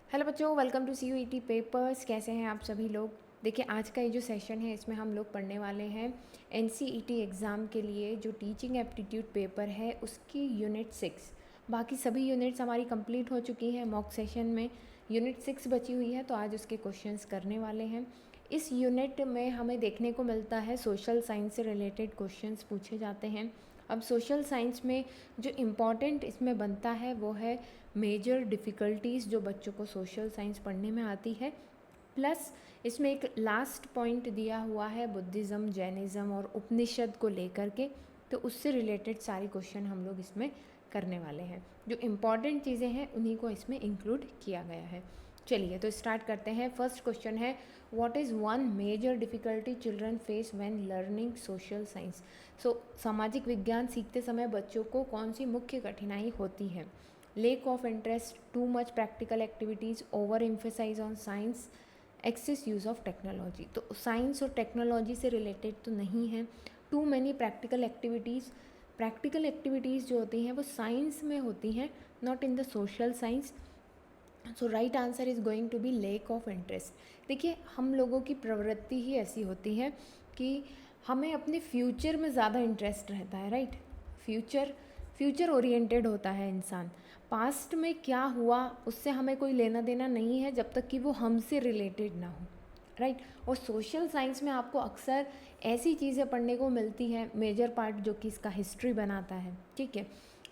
Hello बच्चों, welcome to CUET papers. कैसे हैं आप सभी लोग। देखिए, आज का ये जो सेशन है इसमें हम लोग पढ़ने वाले हैं NCET एग्ज़ाम के लिए जो टीचिंग एप्टीट्यूड पेपर है उसकी यूनिट 6। बाकी सभी यूनिट्स हमारी कंप्लीट हो चुकी हैं। मॉक सेशन में यूनिट 6 बची हुई है, तो आज उसके क्वेश्चंस करने वाले हैं। इस यूनिट में हमें देखने को मिलता है सोशल साइंस से रिलेटेड क्वेश्चंस पूछे जाते हैं। अब सोशल साइंस में जो इम्पॉर्टेंट इसमें बनता है वो है मेजर डिफ़िकल्टीज़ जो बच्चों को सोशल साइंस पढ़ने में आती है। प्लस इसमें एक लास्ट पॉइंट दिया हुआ है बुद्धिज़्म, जैनिज़्म और उपनिषद को लेकर के, तो उससे रिलेटेड सारे क्वेश्चन हम लोग इसमें करने वाले हैं। जो इम्पॉर्टेंट चीज़ें हैं उन्हीं को इसमें इंक्लूड किया गया है। चलिए तो स्टार्ट करते हैं। फर्स्ट क्वेश्चन है, what is one major difficulty children face when learning social science. सामाजिक विज्ञान सीखते समय बच्चों को कौन सी मुख्य कठिनाई होती है। Lack of interest, too much practical activities, over emphasise on science, excess use of technology. तो साइंस और टेक्नोलॉजी से रिलेटेड तो नहीं है। Too many practical activities, practical activities जो होती हैं वो साइंस में होती हैं, not in the social science. So right answer is going to be lack of interest. देखिए, हम लोगों की प्रवृत्ति ही ऐसी होती है कि हमें अपने फ्यूचर में ज़्यादा इंटरेस्ट रहता है, राइट। फ्यूचर ओरिएंटेड होता है इंसान। पास्ट में क्या हुआ उससे हमें कोई लेना देना नहीं है जब तक कि वो हमसे रिलेटेड ना हो, राइट। और सोशल साइंस में आपको अक्सर ऐसी चीज़ें पढ़ने को मिलती है, मेजर पार्ट जो कि इसका हिस्ट्री बनाता है, ठीक है,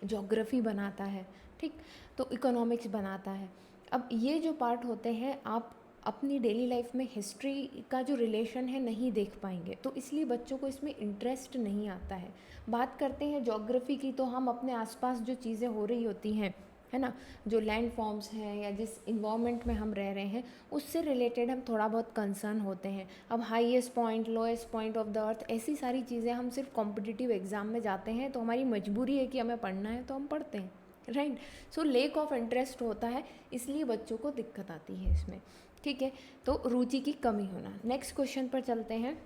ज्योग्राफी बनाता है, ठीक, तो इकोनॉमिक्स बनाता है। अब ये जो पार्ट होते हैं आप अपनी डेली लाइफ में हिस्ट्री का जो रिलेशन है नहीं देख पाएंगे, तो इसलिए बच्चों को इसमें इंटरेस्ट नहीं आता है। बात करते हैं ज्योग्राफी की, तो हम अपने आसपास जो चीज़ें हो रही होती हैं, है ना, जो लैंड फॉर्म्स हैं या जिस इन्वायरमेंट में हम रह रहे हैं उससे रिलेटेड हम थोड़ा बहुत कंसर्न होते हैं। अब highest point, lowest point of the earth, ऐसी सारी चीज़ें हम सिर्फ कॉम्पिटिटिव एग्ज़ाम में जाते हैं तो हमारी मजबूरी है कि हमें पढ़ना है तो हम पढ़ते हैं, right. So lake of interest होता है, इसलिए बच्चों को दिक्कत आती है इसमें, ठीक है। तो रुचि की कमी होना। नेक्स्ट क्वेश्चन पर चलते हैं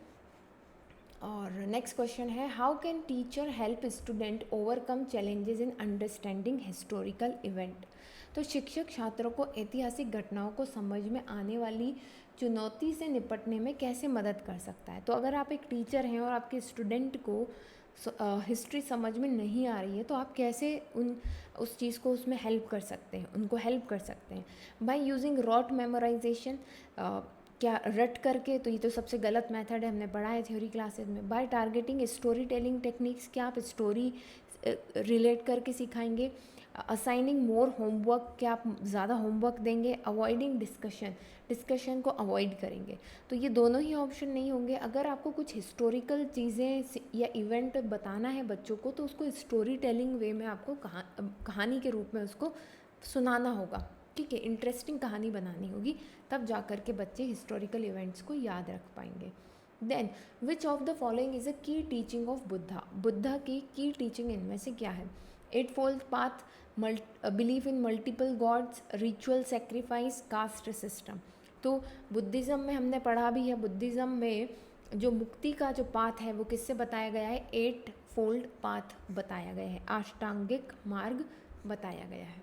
और नेक्स्ट क्वेश्चन है, how can teacher help student overcome challenges in understanding historical event. तो शिक्षक छात्रों को ऐतिहासिक घटनाओं को समझ में आने वाली चुनौती से निपटने में कैसे मदद कर सकता है। तो अगर आप एक टीचर हैं और आपके स्टूडेंट को हिस्ट्री समझ में नहीं आ रही है तो आप कैसे उस चीज़ को उसमें हेल्प कर सकते हैं, उनको हेल्प कर सकते हैं। बाय यूजिंग रॉट मेमोराइजेशन, क्या रट करके, तो ये तो सबसे गलत मेथड है, हमने पढ़ा है थ्योरी क्लासेस में। By targeting story telling techniques, क्या आप स्टोरी रिलेट करके सिखाएंगे। असाइनिंग मोर होमवर्क, क्या आप ज़्यादा होमवर्क देंगे। अवॉइडिंग डिस्कशन को अवॉइड करेंगे। तो ये दोनों ही ऑप्शन नहीं होंगे। अगर आपको कुछ हिस्टोरिकल चीज़ें या इवेंट बताना है बच्चों को तो उसको स्टोरी टेलिंग वे में आपको कहानी के रूप में उसको सुनाना होगा, ठीक है, इंटरेस्टिंग कहानी बनानी होगी, तब जा कर के बच्चे हिस्टोरिकल इवेंट्स को याद रख पाएंगे। Then which of the following is a key teaching of Buddha की टीचिंग इनमें से क्या है। Eightfold path, believe in multiple gods, ritual sacrifice, caste system. तो बुद्धिज़्म में हमने पढ़ा भी है, बुद्धिज़्म में जो मुक्ति का जो पाथ है वो किससे बताया गया है, 8 फोल्ड पाथ बताया गया है, अष्टांगिक मार्ग बताया गया है,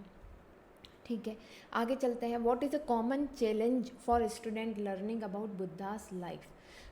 ठीक है। आगे चलते हैं, what is a common challenge for student learning about Buddhas life.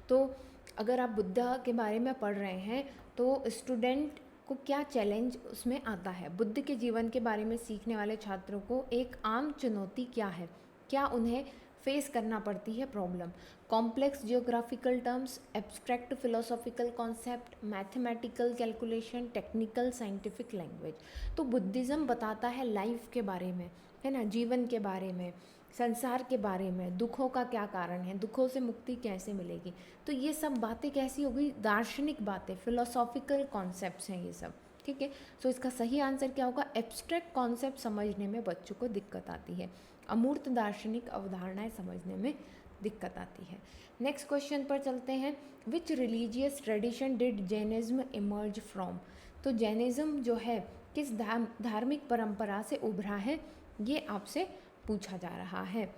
तो अगर आप बुद्धा के बारे में पढ़ रहे हैं तो स्टूडेंट को क्या चैलेंज उसमें आता है। बुद्ध के जीवन के बारे में सीखने वाले छात्रों को एक आम चुनौती क्या है, क्या उन्हें फेस करना पड़ती है problem. Complex geographical terms, abstract philosophical concept, mathematical calculation, technical scientific language. तो बुद्धिज़्म बताता है लाइफ के बारे में, है ना, जीवन के बारे में, संसार के बारे में, दुखों का क्या कारण है, दुखों से मुक्ति कैसे मिलेगी। तो ये सब बातें कैसी हो गई, दार्शनिक बातें, फिलोसॉफिकल कॉन्सेप्ट्स हैं ये सब, ठीक है। सो इसका सही आंसर क्या होगा, एब्स्ट्रैक्ट कॉन्सेप्ट समझने में बच्चों को दिक्कत आती है, अमूर्त दार्शनिक अवधारणाएं समझने में दिक्कत आती है। नेक्स्ट क्वेश्चन पर चलते हैं, which religious tradition did Jainism emerge from. तो जैनिज्म जो है किस धार्मिक परंपरा से उभरा है, ये आपसे पूछा जा रहा है।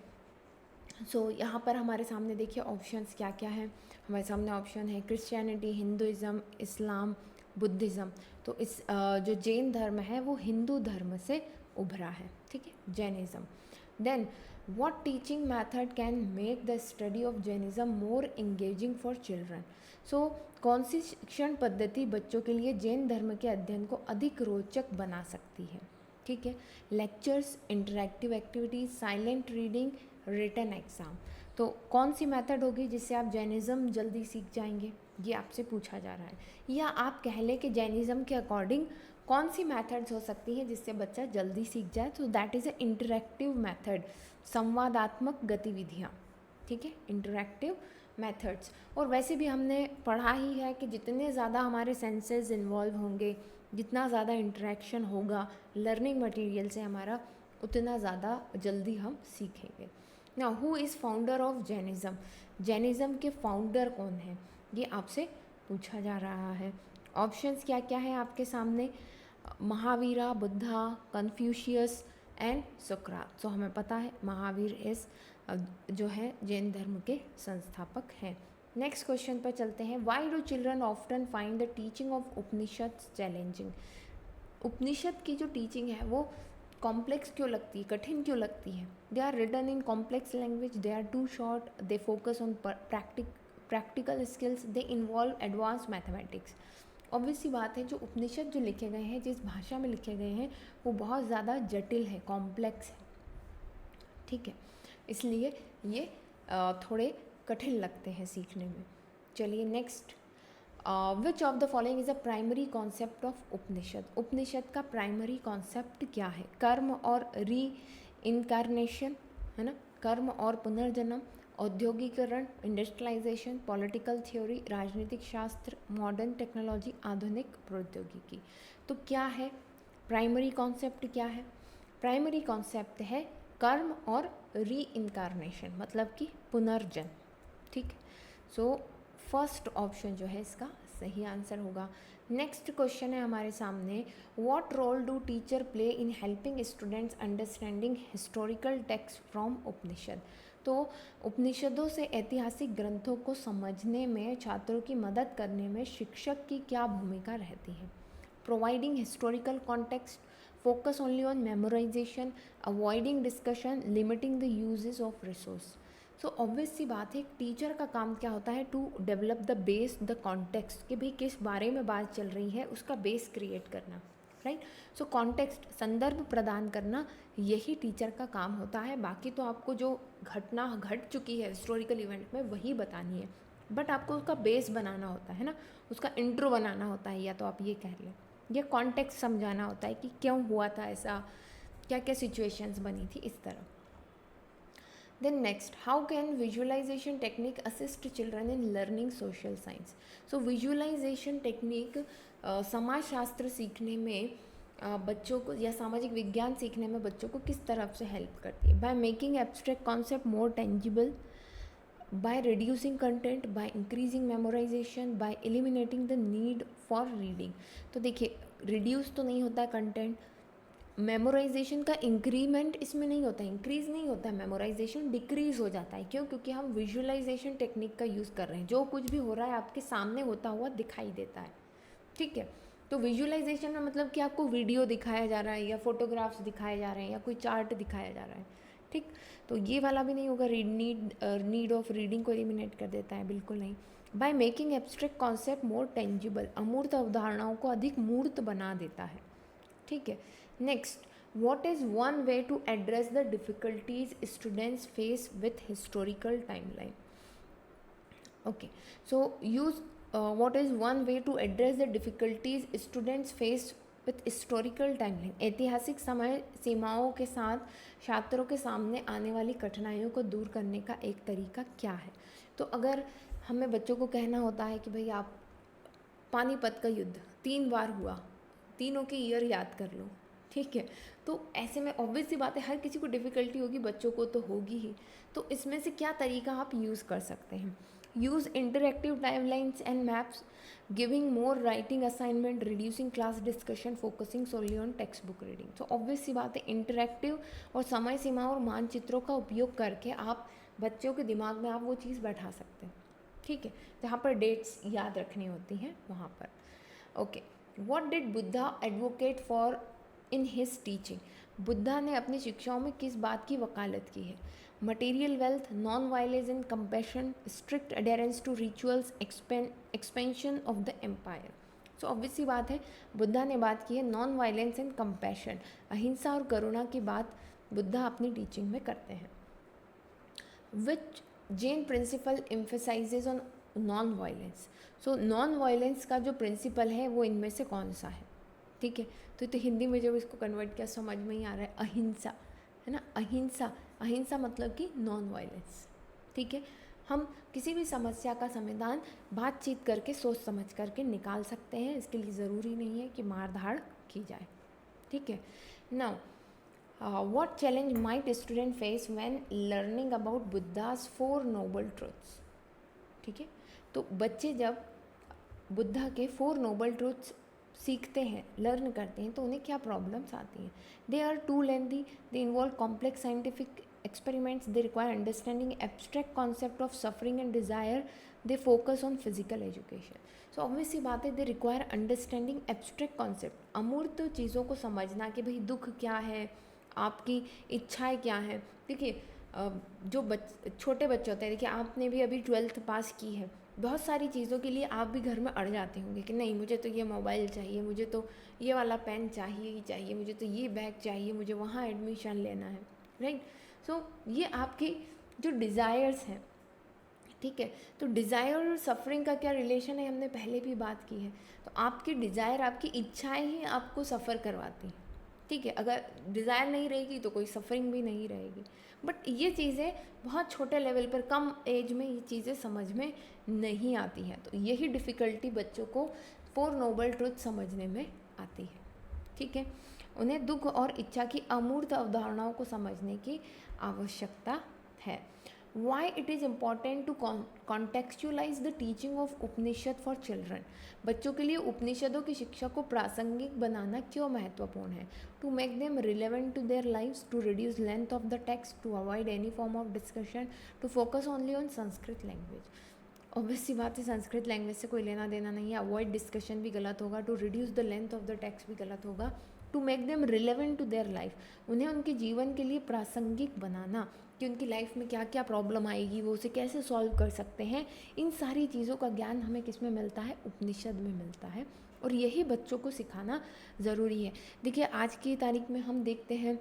यहाँ पर हमारे सामने देखिए ऑप्शंस क्या क्या हैं। हमारे सामने ऑप्शन है क्रिश्चियनिटी, हिंदुइज़्म, इस्लाम, बुद्धिज़्म। तो जो जैन धर्म है वो हिंदू धर्म से उभरा है, ठीक है, Jainism. Then what teaching method can make the study of Jainism more engaging for children? सो कौन सी शिक्षण पद्धति बच्चों के लिए जैन धर्म के अध्ययन को अधिक रोचक बना सकती है? ठीक है, lectures, interactive activities, silent reading, written exam. तो कौन सी मेथड होगी जिससे आप जैनिज़्म जल्दी सीख जाएंगे, ये आपसे पूछा जा रहा है। या आप कह लें कि जैनिज़्म के अकॉर्डिंग कौन सी मेथड्स हो सकती हैं जिससे बच्चा जल्दी सीख जाए? तो that is a interactive method, संवादात्मक गतिविधियाँ। ठीक है, इंटरैक्टिव मेथड्स। और वैसे भी हमने पढ़ा ही है कि जितने ज़्यादा हमारे सेंसेस इन्वॉल्व होंगे, जितना ज़्यादा इंटरेक्शन होगा लर्निंग मटेरियल से हमारा, उतना ज़्यादा जल्दी हम सीखेंगे। Now who is founder of Jainism? Jainism के फाउंडर कौन हैं, ये आपसे पूछा जा रहा है। ऑप्शंस क्या क्या है आपके सामने? महावीरा, बुद्धा, कन्फ्यूशियस एंड सुकरात। सो हमें पता है महावीर इस जो है जैन धर्म के संस्थापक हैं। नेक्स्ट क्वेश्चन पर चलते हैं। Why do children often find the teaching of Upanishad challenging? Upanishad की जो टीचिंग है वो कॉम्प्लेक्स क्यों लगती है, कठिन क्यों लगती है? They are written in complex language, they are too short, they focus on practical skills, they involve advance mathematics. Obvious सी बात है, जो उपनिषद जो लिखे गए हैं, जिस भाषा में लिखे गए हैं, वो बहुत ज़्यादा जटिल है, कॉम्प्लेक्स है। ठीक है, इसलिए ये थोड़े कठिन लगते हैं सीखने में। चलिए next, which of the following is a primary concept of Upanishad? Upanishad का प्राइमरी कॉन्सेप्ट क्या है? कर्म और री इनकारनेशन, है ना, कर्म और पुनर्जन्म, औद्योगिकरण, इंडस्ट्रियलाइजेशन, पॉलिटिकल थ्योरी, राजनीतिक शास्त्र, मॉडर्न टेक्नोलॉजी, आधुनिक प्रौद्योगिकी। तो क्या है प्राइमरी कॉन्सेप्ट? क्या है प्राइमरी कॉन्सेप्ट? है कर्म और री इनकारनेशन, मतलब कि पुनर्जन्म। ठीक, सो फर्स्ट ऑप्शन जो है इसका सही आंसर होगा। नेक्स्ट क्वेश्चन है हमारे सामने, what role do teacher play in helping students understanding historical text from Upanishad? तो उपनिषदों से ऐतिहासिक ग्रंथों को समझने में छात्रों की मदद करने में शिक्षक की क्या भूमिका रहती है? Providing historical context, focus only on memorization, avoiding discussion, limiting the uses of resource। So obvious सी बात है, एक टीचर का काम क्या होता है? To develop the base, the context, कि भाई किस बारे में बात चल रही है, उसका बेस क्रिएट करना, राइट। सो कॉन्टेक्स्ट, संदर्भ प्रदान करना, यही टीचर का काम होता है। बाकी तो आपको जो घटना घट चुकी है हिस्टोरिकल इवेंट में वही बतानी है, बट आपको उसका बेस बनाना होता है ना, उसका इंट्रो बनाना होता है, या तो आप ये कह लें, ये कॉन्टेक्स्ट समझाना होता है कि क्यों हुआ था ऐसा, क्या क्या सिचुएशंस बनी थी, इस तरह। Then next, how can visualization technique assist children in learning social science? So visualization technique समाजशास्त्र सीखने में बच्चों को, या सामाजिक विज्ञान सीखने में बच्चों को किस तरफ से हेल्प करती है? By making abstract concept more tangible, by reducing content, by increasing memorization, by eliminating the need for reading। तो देखिए, रिड्यूस तो नहीं होता है कंटेंट, मेमोराइजेशन का इंक्रीमेंट इसमें नहीं होता है, इंक्रीज़ नहीं होता है, मेमोराइजेशन डिक्रीज़ हो जाता है। क्यों? क्योंकि हम विजुअलाइजेशन टेक्निक का यूज़ कर रहे हैं, जो कुछ भी हो रहा है आपके सामने होता हुआ दिखाई देता है। ठीक है, तो विजुअलाइजेशन में मतलब कि आपको वीडियो दिखाया जा रहा है, या फोटोग्राफ्स दिखाए जा रहे हैं, या कोई चार्ट दिखाया जा रहा है। ठीक, तो ये वाला भी नहीं होगा, नीड ऑफ रीडिंग को एलिमिनेट कर देता है, बिल्कुल नहीं। By making abstract concept more tangible, अमूर्त अवधारणाओं को अधिक मूर्त बना देता है। ठीक है, next, what is one way to address the difficulties students face with historical timeline? Okay, so use what is one way to address the difficulties students face with historical timeline? ऐतिहासिक समय सीमाओं के साथ छात्रों के सामने आने वाली कठिनाइयों को दूर करने का एक तरीका क्या है? तो अगर हमें बच्चों को कहना होता है कि भाई आप पानीपत का युद्ध 3 बार हुआ, तीनों के ईयर याद कर लो, ठीक है, तो ऐसे में ऑब्वियस सी बात है, हर किसी को डिफ़िकल्टी होगी, बच्चों को तो होगी ही। तो इसमें से क्या तरीका आप यूज़ कर सकते हैं? Use interactive timelines and maps, giving more writing assignment, reducing class discussion, focusing solely on textbook reading. तो ऑब्वियस सी बात है, इंटरेक्टिव और समय सीमा और मानचित्रों का उपयोग करके आप बच्चों के दिमाग में आप वो चीज़ बैठा सकते हैं। ठीक है, जहाँ पर डेट्स याद रखनी होती हैं वहाँ पर। Okay, what did Buddha advocate for in his teaching? Buddha ने अपनी शिक्षाओं में किस बात की वकालत की है? Material wealth, non violence and compassion, strict adherence to rituals, expansion of the empire. So obvious सी बात है, बुद्धा ने बात की है नॉन वायलेंस एंड कंपैशन, अहिंसा और करुणा की बात बुद्धा अपनी टीचिंग में करते हैं। Which Jain principle emphasises on non violence. So non violence का जो प्रिंसिपल है वो इनमें से कौन सा है? ठीक है, तो हिंदी में जब इसको कन्वर्ट किया समझ में ही आ रहा है, अहिंसा, है ना। अहिंसा, अहिंसा मतलब कि नॉन वायलेंस। ठीक है, हम किसी भी समस्या का समाधान बातचीत करके, सोच समझ करके निकाल सकते हैं। इसके लिए ज़रूरी नहीं है कि मार धाड़ की जाए। ठीक है, now what challenge might student face when learning about Buddha's 4 noble truths. ठीक है, तो बच्चे जब बुद्धा के 4 नोबल ट्रुथ्स सीखते हैं, लर्न करते हैं, तो उन्हें क्या प्रॉब्लम्स आती हैं? They are too lengthy, they involve complex scientific experiments, they require understanding abstract concept of suffering and desire, they focus on physical education. So obvious सी बात है, they require understanding abstract concept, अमूर्त चीज़ों को समझना कि भाई दुख क्या है, आपकी इच्छाएं क्या हैं। देखिए जो छोटे बच्चे होते हैं, देखिए आपने भी अभी 12th पास की है, बहुत सारी चीज़ों के लिए आप भी घर में अड़ जाते होंगे कि नहीं मुझे तो ये मोबाइल चाहिए, मुझे तो ये वाला पेन चाहिए ही चाहिए, मुझे तो ये बैग चाहिए, मुझे वहाँ एडमिशन लेना है, राइट। सो ये आपकी जो डिज़ायर्स हैं, ठीक है। तो डिज़ायर और सफरिंग का क्या रिलेशन है, हमने पहले भी बात की है। तो आपकी डिज़ायर, आपकी इच्छाएं ही आपको सफ़र करवाती हैं। ठीक है, अगर डिज़ायर नहीं रहेगी तो कोई सफरिंग भी नहीं रहेगी। बट ये चीज़ें बहुत छोटे लेवल पर, कम एज में ये चीज़ें समझ में नहीं आती हैं। तो यही डिफ़िकल्टी बच्चों को 4 नोबल ट्रुथ समझने में आती है। ठीक है, उन्हें दुख और इच्छा की अमूर्त अवधारणाओं को समझने की आवश्यकता है। Why it is important to contextualize the teaching of Upanishad for children? बच्चों के लिए उपनिषदों की शिक्षा को प्रासंगिक बनाना क्यों महत्वपूर्ण है? To make them relevant to their lives, to reduce length of the text, to avoid any form of discussion, to focus only on Sanskrit language. Obvious सी बात है, संस्कृत लैंग्वेज से कोई लेना देना नहीं है। अवॉइड डिस्कशन भी गलत होगा, to reduce the length of the text भी गलत होगा, to make them relevant to their life, उन्हें उनके जीवन के लिए प्रासंगिक बनाना कि उनकी लाइफ में क्या क्या प्रॉब्लम आएगी, वो उसे कैसे सॉल्व कर सकते हैं। इन सारी चीज़ों का ज्ञान हमें किस में मिलता है? उपनिषद में मिलता है, और यही बच्चों को सिखाना ज़रूरी है। देखिए आज की तारीख में हम देखते हैं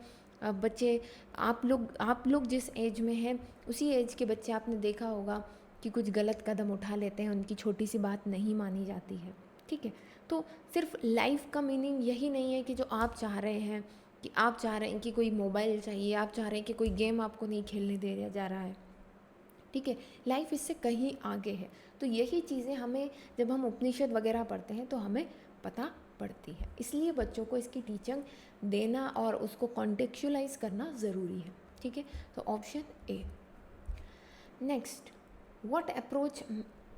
बच्चे, आप लोग जिस एज में हैं उसी एज के बच्चे आपने देखा होगा कि कुछ गलत कदम उठा लेते हैं, उनकी छोटी सी बात नहीं मानी जाती है। ठीक है, तो सिर्फ लाइफ का मीनिंग यही नहीं है कि जो आप चाह रहे हैं, कि आप चाह रहे हैं कि कोई मोबाइल चाहिए, आप चाह रहे हैं कि कोई गेम आपको नहीं खेलने दे जा रहा है। ठीक है, लाइफ इससे कहीं आगे है। तो यही चीज़ें हमें जब हम उपनिषद वगैरह पढ़ते हैं तो हमें पता पड़ती है। इसलिए बच्चों को इसकी टीचिंग देना और उसको कॉन्टेक्चुअलाइज करना ज़रूरी है। ठीक है, तो option A. Next, what approach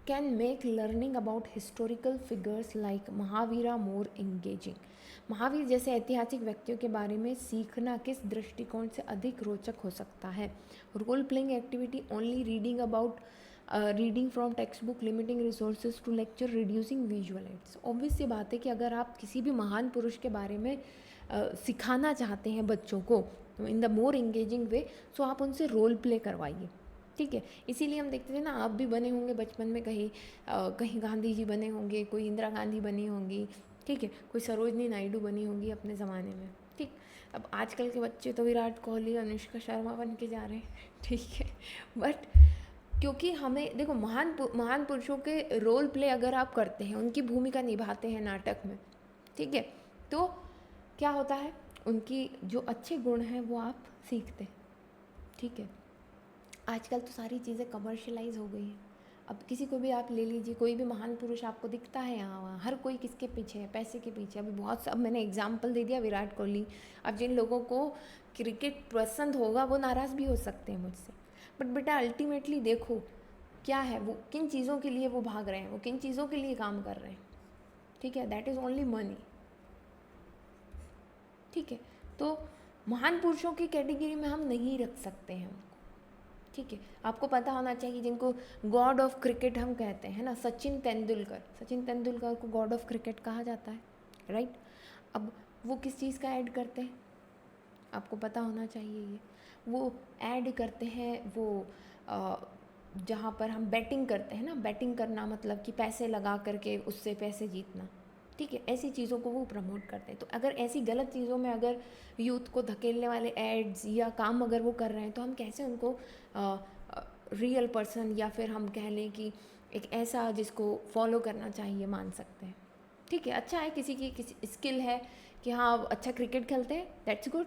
can make learning about historical figures like Mahavira more engaging? Mahavir जैसे ऐतिहासिक व्यक्तियों के बारे में सीखना किस दृष्टिकोण से अधिक रोचक हो सकता है? Role playing activity, only reading about, reading from textbook, limiting resources to lecture, reducing visual aids. Obvious सी बात है कि अगर आप किसी भी महान पुरुष के बारे में सिखाना चाहते हैं बच्चों को इन द मोर एंगेजिंग वे, सो आप उनसे रोल प्ले करवाइए। ठीक है, इसीलिए हम देखते थे ना, आप भी बने होंगे बचपन में, कहीं गांधी जी बने होंगे, कोई इंदिरा गांधी बनी होंगी, ठीक है, कोई सरोजनी नायडू बनी होंगी अपने ज़माने में। ठीक, अब आजकल के बच्चे तो विराट कोहली, अनुष्का शर्मा बन के जा रहे हैं। ठीक है, बट क्योंकि हमें देखो, महान पुरुषों के रोल प्ले अगर आप करते हैं, उनकी भूमिका निभाते हैं नाटक में, ठीक है, तो क्या होता है, उनकी जो अच्छे गुण हैं वो आप सीखते हैं। ठीक है, आजकल तो सारी चीज़ें कमर्शियलाइज हो गई हैं। अब किसी को भी आप ले लीजिए, कोई भी महान पुरुष आपको दिखता है यहाँ वहाँ, हर कोई किसके पीछे है? पैसे के पीछे। अभी बहुत सब मैंने एग्जाम्पल दे दिया, विराट कोहली। अब जिन लोगों को क्रिकेट पसंद होगा वो नाराज़ भी हो सकते हैं मुझसे, बट बेटा अल्टीमेटली देखो क्या है, वो किन चीज़ों के लिए वो भाग रहे हैं, वो किन चीज़ों के लिए काम कर रहे हैं। ठीक है, दैट इज़ ओनली मनी। ठीक है, तो महान पुरुषों की कैटेगरी में हम नहीं रख सकते हैं उनको। ठीक है, आपको पता होना चाहिए जिनको गॉड ऑफ क्रिकेट हम कहते हैं ना, सचिन तेंदुलकर को गॉड ऑफ क्रिकेट कहा जाता है, राइट। अब वो किस चीज़ का ऐड करते हैं? आपको पता होना चाहिए ये। वो ऐड करते हैं वो जहाँ पर हम बैटिंग करते हैं ना, बैटिंग करना मतलब कि पैसे लगा करके उससे पैसे जीतना, ठीक है, ऐसी चीज़ों को वो प्रमोट करते हैं। तो अगर ऐसी गलत चीज़ों में अगर यूथ को धकेलने वाले एड्स या काम अगर वो कर रहे हैं, तो हम कैसे उनको रियल पर्सन या फिर हम कह लें कि एक ऐसा जिसको फॉलो करना चाहिए मान सकते हैं। ठीक है, अच्छा है, किसी की किसी स्किल है कि हाँ अच्छा क्रिकेट खेलते हैं, दैट्स गुड,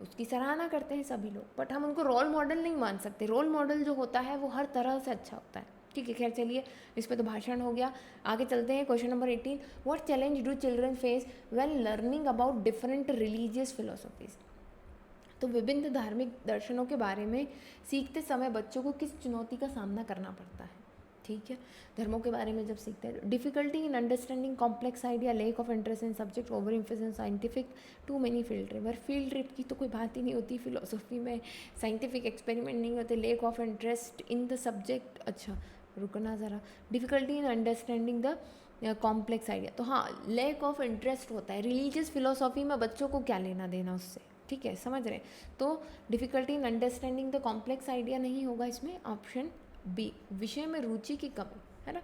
उसकी सराहना करते हैं सभी लोग, बट हम उनको रोल मॉडल नहीं मान सकते। रोल मॉडल जो होता है वो हर तरह से अच्छा होता है। ठीक है, खैर चलिए, इस पे तो भाषण हो गया, आगे चलते हैं। Question number 18, what challenge do children face when learning about different religious philosophies. तो विभिन्न धार्मिक दर्शनों के बारे में सीखते समय बच्चों को किस चुनौती का सामना करना पड़ता है। ठीक है, धर्मों के बारे में जब सीखते हैं, difficulty in understanding complex idea, lack of interest in subject, over emphasis scientific, too many field trip. Field trip की तो कोई बात ही नहीं होती फिलोसफी में, साइंटिफिक एक्सपेरिमेंट नहीं होते, lake of interest in the subject. अच्छा रुकना ज़रा, difficulty in understanding the complex idea, तो हाँ लेक ऑफ इंटरेस्ट होता है। रिलीजियस फिलोसॉफी में बच्चों को क्या लेना देना उससे, ठीक है, समझ रहे हैं। तो difficulty in understanding the complex idea नहीं होगा इसमें, ऑप्शन बी, विषय में रुचि की कमी, है ना।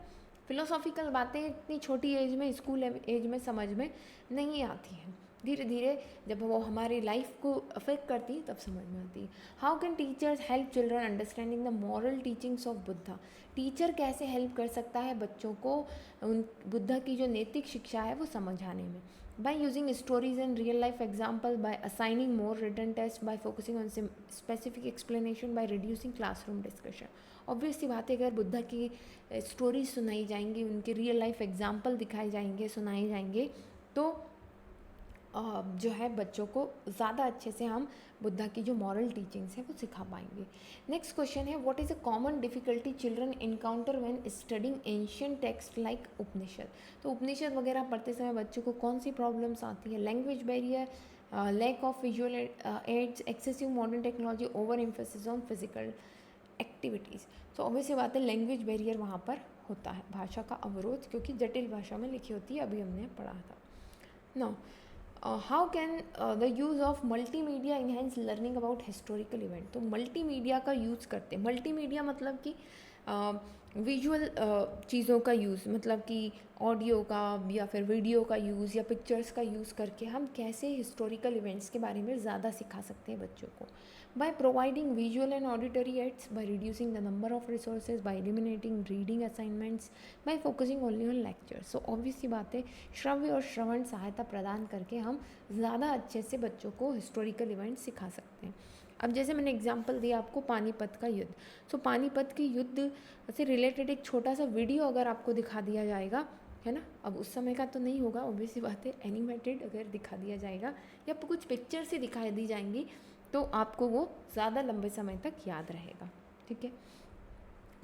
फिलोसॉफिकल बातें इतनी छोटी एज में, स्कूल एज में समझ में नहीं आती हैं, धीरे धीरे जब वो हमारी लाइफ को अफेक्ट करती है तब समझ में आती है। How can teachers help children understanding the moral teachings of Buddha. Teacher कैसे हेल्प कर सकता है बच्चों को उन बुद्धा की जो नैतिक शिक्षा है वो समझाने में। by using stories and real life example, by assigning more written tests, by focusing on specific explanation, by reducing classroom discussion। Obvious सी बात है, अगर बुद्धा की स्टोरीज सुनाई जाएंगी, उनके रियल लाइफ एग्जाम्पल दिखाए जाएंगे, सुनाए जाएंगे, तो जो है बच्चों को ज़्यादा अच्छे से हम बुद्धा की जो मॉरल टीचिंग्स है वो सिखा पाएंगे। नेक्स्ट क्वेश्चन है, what is a common difficulty children encounter when studying ancient text like Upanishad. तो उपनिषद वगैरह पढ़ते समय बच्चों को कौन सी प्रॉब्लम्स आती है। Language barrier, lack of visual aids, excessive modern technology, over emphasis on physical activities. तो ऑब्वियसली बात है लेंग्वेज बैरियर वहाँ पर होता है, भाषा का अवरोध, क्योंकि जटिल भाषा में लिखी होती है, अभी हमने पढ़ा था। No, how can the use of multimedia enhance learning about historical event. तो मल्टीमीडिया का यूज़ करते हैं, मल्टीमीडिया मतलब कि विजुअल चीज़ों का यूज़, मतलब कि ऑडियो का या फिर वीडियो का यूज़ या पिक्चर्स का यूज़ करके हम कैसे हिस्टोरिकल इवेंट्स के बारे में ज़्यादा सिखा सकते हैं बच्चों को। By providing visual and auditory aids, by reducing the number of resources, by eliminating reading assignments, by focusing only on lectures. So obviously बात है, श्रव्य और श्रवण सहायता प्रदान करके हम ज़्यादा अच्छे से बच्चों को हिस्टोरिकल इवेंट्स सिखा सकते हैं। अब जैसे मैंने एग्जांपल दिया आपको पानीपत का युद्ध, सो पानीपत के युद्ध से रिलेटेड एक छोटा सा वीडियो अगर आपको दिखा दिया जाएगा, है ना, अब उस समय का तो नहीं होगा, ऑब्वियसली बात है, एनिमेटेड अगर दिखा दिया जाएगा या कुछ पिक्चर से दिखाई दी जाएंगी, तो आपको वो ज़्यादा लंबे समय तक याद रहेगा। ठीक है,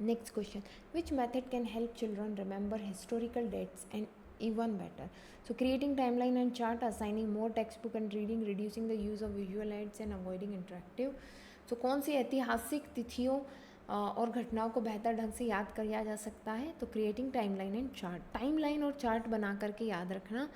next question, which method can help children remember historical dates and even better। So creating timeline and chart, assigning more textbook and reading, reducing the use of visual aids and avoiding interactive। So कौन सी ऐतिहासिक तिथियों और घटनाओं को बेहतर ढंग से याद किया जा सकता है। तो creating timeline and chart, timeline और चार्ट बना करके याद रखना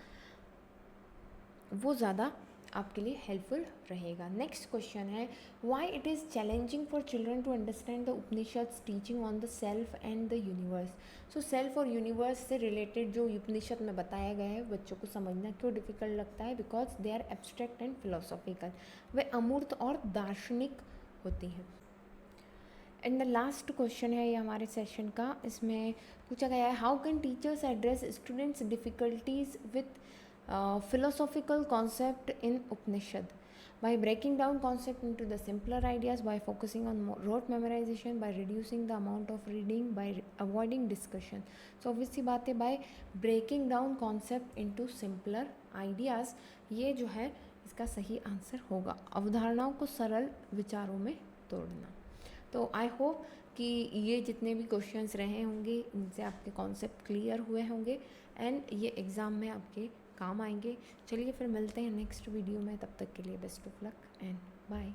वो ज़्यादा आपके लिए हेल्पफुल रहेगा। नेक्स्ट क्वेश्चन है, why it is challenging for children to understand the Upanishads teaching on the self and the universe. So self और यूनिवर्स से रिलेटेड जो उपनिषद में बताया गया है बच्चों को समझना क्यों डिफ़िकल्ट लगता है, because they are abstract and philosophical, वे अमूर्त और दार्शनिक होती हैं। एंड द लास्ट क्वेश्चन है ये हमारे सेशन का, इसमें पूछा गया है, how can teachers address students difficulties with philosophical concept in Upanishad, by breaking down concept into the simpler ideas, by focusing on rote memorization, by reducing the amount of reading, by avoiding discussion। So obviously बात है, by breaking down concept into simpler ideas, ये जो है इसका सही answer होगा, अवधारणाओं को सरल विचारों में तोड़ना। तो आई होप कि ये जितने भी क्वेश्चंस रहे होंगे इनसे आपके कॉन्सेप्ट क्लियर हुए होंगे एंड ये एग्ज़ाम में आपके काम आएंगे। चलिए फिर मिलते हैं नेक्स्ट वीडियो में, तब तक के लिए best of luck and bye.